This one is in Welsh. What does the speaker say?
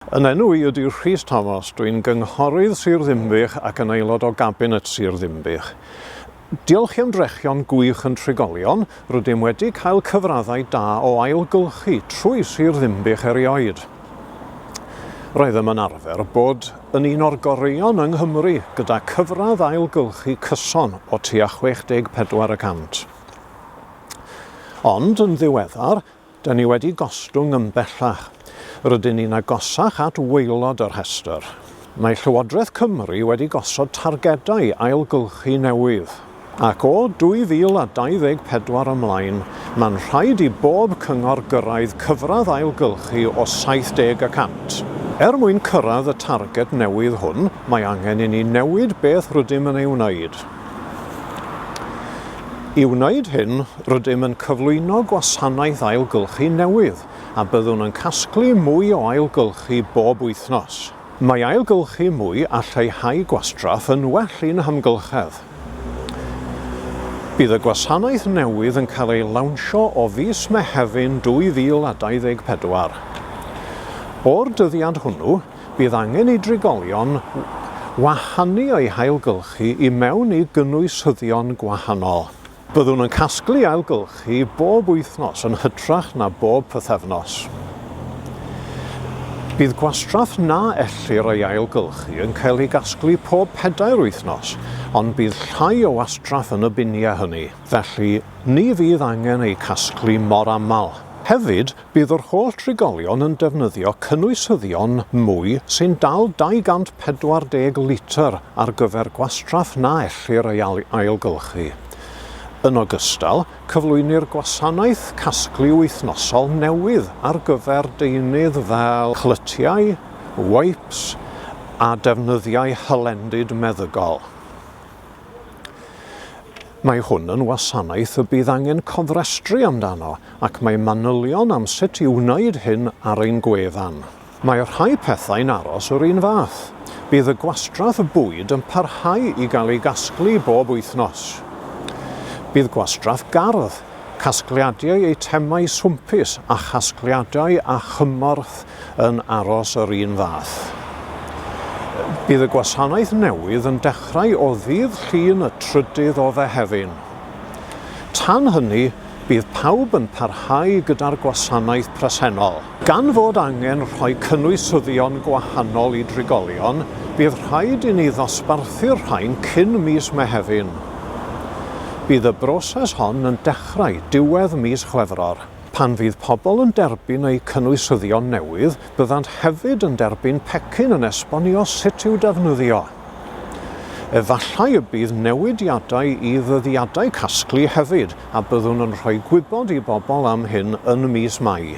Yn enw I ydyw Rhys Thomas, dwi'n gynghorydd Sir Ddinbych ac yn aelod o Gabinet Sir Ddinbych. Diolch i ymdrechion gwych yn trigolion, rydym wedi cael cyfraddau da o ailgylchu trwy Sir Ddinbych erioed. Roeddem yn arfer bod yn un o'r goreuon yng Nghymru gyda cyfradd ailgylchu cyson o tua 64%. Ond yn ddiweddar, da ni wedi gostwng ymhellach. Rydyn ni'n agosach at waelod yr rhestr. Mae Llywodraeth Cymru wedi gosod targedau ailgylchu newydd. Ac o 2024 ymlaen, mae'n rhaid I bob cyngor gyrraedd cyfradd ailgylchu o 70%. Mwyn cyrraedd y targed newydd hwn, mae angen I ni newid beth rydym yn ei wneud. I wneud hyn, rydym yn cyflwyno gwasanaeth ailgylchu newydd, a byddwn yn casglu mwy o ailgylchu bob wythnos. Mae ailgylchu mwy a lleihau gwastraff yn well i'n hymgylchedd. Bydd y gwasanaeth newydd yn cael ei lawnsio o fis Mehefin 2024. O'r dyddiad hwnnw, bydd angen I drigolion wahanu eu ailgylchu I mewn I gynwysyddion gwahanol. Byddwn yn casglu ailgylchu bob wythnos yn hytrach na bob pythefnos. Bydd gwastraff na ellir ei ailgylchu yn cael ei gasglu pob 4 wythnos, ond bydd llai o wastraff yn y biniau hynny, felly ni fydd angen ei casglu mor aml. Hefyd, bydd yr holl trigolion yn defnyddio cynwysyddion mwy sy'n dal 240 litr ar gyfer gwastraff na ellir ei ailgylchu. Yn ogystal, cyflwynir gwasanaeth casglu wythnosol newydd ar gyfer deunydd fel chlytiau, wipes a defnyddiau hylendid meddygol. Mae hwn yn wasanaeth y bydd angen cofrestru amdano ac mae manylion am sut I wneud hyn ar ein gwefan. Mae rhai pethau'n aros o'r un fath. Bydd y gwastraff bwyd yn parhau I gael ei gasglu bob wythnos. Bydd gwastraff gardd, casgliadau eitemau swmpus a chasgliadau a chymorth yn aros yr un fath. Bydd y gwasanaeth newydd yn dechrau o ddydd Llun y 3 o Fehefin. Tan hynny, bydd pawb yn parhau gyda'r gwasanaeth presennol. Gan fod angen rhoi cynwysyddion gwahanol I drigolion, bydd rhaid I ni ddosbarthu'r rhain cyn mis Mehefin. Bydd y broses hon yn dechrau diwedd mis Chwefror. Pan fydd pobl yn derbyn eu cynwysyddion newydd, byddant hefyd yn derbyn pecyn yn esbonio sut i'w defnyddio. Efallai y bydd newidiadau I ddyddiadau casglu hefyd, a byddwn yn rhoi gwybod I bobl am hyn yn mis Mai.